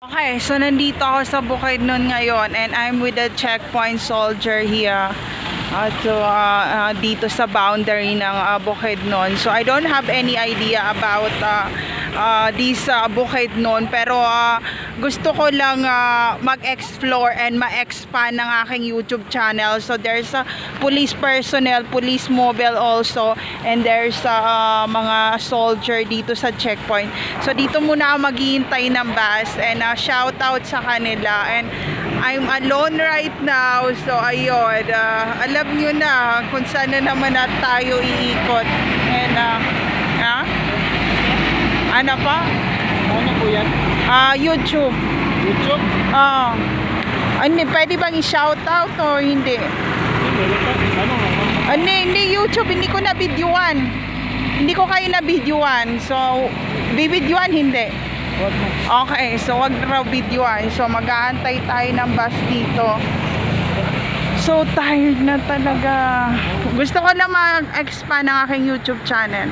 Okay, so nandito ako sa Bukidnon ngayon and I'm with a checkpoint soldier here. Dito sa boundary ng Bukidnon. So I don't have any idea about this Bukidnon, pero gusto ko lang mag-explore and ma-expand ng aking YouTube channel. So there's police personnel, police mobile also, and there's mga soldier dito sa checkpoint. So dito muna ako maghihintay ng bus and shout out sa kanila. And I'm alone right now. So ayun, alam nyo na kung saan na naman tayo iikot. And ano pa? Ano po yan? YouTube. YouTube? Pwede bang i-shout out o hindi? Hindi YouTube, hindi ko na videoan. Hindi ko kayo na videoan. So, bibidyoan hindi. Okay, so wag raw videoan. So, mag-aantay tayo ng bus dito. So, tired na talaga. Gusto ko na mag-expand ang aking YouTube channel.